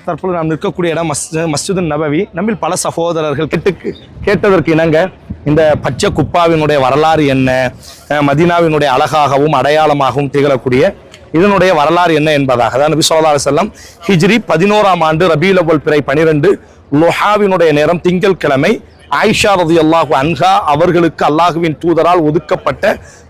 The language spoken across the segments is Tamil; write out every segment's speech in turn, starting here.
தற்போது நாம் நிற்கக்கூடிய இடம் மஸ்ஜிது நபவி. நம்மில் பல சகோதரர்கள் கேட்டதற்கு இணங்க இந்த பச்சை குப்பாவினுடைய வரலாறு என்ன, மதீனாவினுடைய அழகாகவும் அடையாளமாகவும் திகழக்கூடிய இதனுடைய வரலாறு என்ன என்பதாக தான் நபி ஸல்லல்லாஹு அலைஹி வஸல்லம் ஹிஜ்ரி 11ஆம் ஆண்டு ரபீஉல் அவ்வல் பிறை 12 லுஹாவினுடைய நேரம் திங்கள் கிழமை ஆயிஷா ரலியல்லாஹு அன்ஹா அவர்களுக்கு அல்லாஹுவின் தூதரால் ஒதுக்கப்பட்ட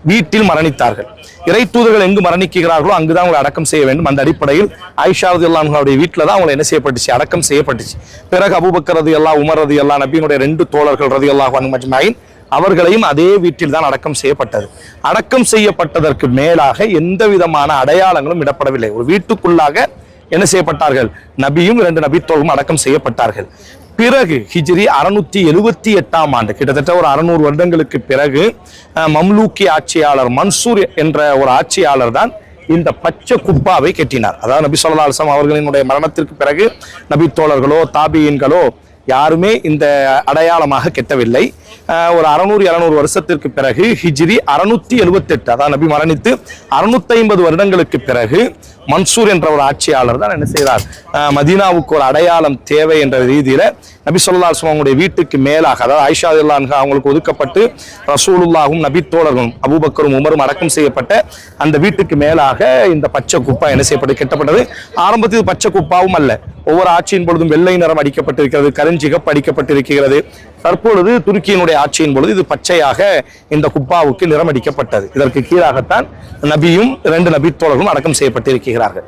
வீட்டில் மரணித்தார்கள். இறை தூதர்கள் எங்கு மரணிக்கிறார்களோ அங்குதான் அவங்களை அடக்கம் செய்ய வேண்டும். அந்த அடிப்படையில் ஆயிஷா ரலியல்லாஹு அன்ஹாவுடைய வீட்டில் தான் அவங்களை என்ன செய்யப்பட்டுச்சு, அடக்கம் செய்யப்பட்டுச்சு. பிறகு அபூபக்கர் ரலியல்லாஹு, உமர் ரலியல்லாஹு, நபியினுடைய 2 தோழர்கள் ரலியல்லாஹு அன்ஹும் அஜ்மஈன் அவர்களையும் அதே வீட்டில் தான் அடக்கம் செய்யப்பட்டது. அடக்கம் செய்யப்பட்டதற்கு மேலாக எந்த விதமான அடையாளங்களும் இடப்படவில்லை. ஒரு வீட்டுக்குள்ளாக என்ன செய்யப்பட்டார்கள், நபியும் 2 நபித்தோழரும் அடக்கம் செய்யப்பட்டார்கள். பிறகு ஹிஜ்ரி 678ஆம் ஆண்டு, கிட்டத்தட்ட ஒரு 600 வருடங்களுக்கு பிறகு மம்லூக்கி ஆட்சியாளர் மன்சூர் என்ற ஒரு ஆட்சியாளர் தான் இந்த பச்சை குப்பாவை கட்டினார். அதாவது நபி ஸல்லல்லாஹு அலைஹி வஸல்லம் அவர்களினுடைய மரணத்திற்கு பிறகு நபித்தோழர்களோ தாபியீன்களோ யாருமே இந்த அடையாளமாக கெட்டவில்லை. ஒரு 600-700 வருஷத்திற்கு பிறகு ஹிஜ்ரி 678, அதாவது நபி மரணித்து 650 வருடங்களுக்கு பிறகு மன்சூர் என்ற ஒரு ஆட்சியாளர் தான் என்ன செய்தார், மதீனாவுக்கு ஒரு அடையாளம் தேவை என்ற ரீதியில நபி ஸல்லல்லாஹு அலைஹி வஸல்லம் வீட்டுக்கு மேலாக, அதாவது ஆயிஷா ரலியல்லாஹு அன்ஹா அவங்களுக்கு ஒதுக்கப்பட்டு ரசூலுல்லாஹும் நபித்தோழர்களும் அபூபக்கரும் உமரும் அடக்கம் செய்யப்பட்ட அந்த வீட்டுக்கு மேலாக இந்த பச்சை குப்பா என்ன செய்யப்பட்டு கெட்டப்பட்டது. ஆரம்பத்தில் பச்சை குப்பாவும் அல்ல, ஒவ்வொரு ஆட்சியின் பொழுதும் வெள்ளை நிறம் அடிக்கப்பட்டிருக்கிறது, கருஞ்சிகப்பு அடிக்கப்பட்டிருக்கிறது. தற்பொழுது துருக்கியினுடைய ஆட்சியின் பொழுது இது பச்சையாக இந்த குப்பாவுக்கு நிறம் அடிக்கப்பட்டது. இதற்கு கீழாகத்தான் நபியும் 2 நபித்தோழர்களும் அடக்கம் செய்யப்பட்டிருக்கிறார்கள்.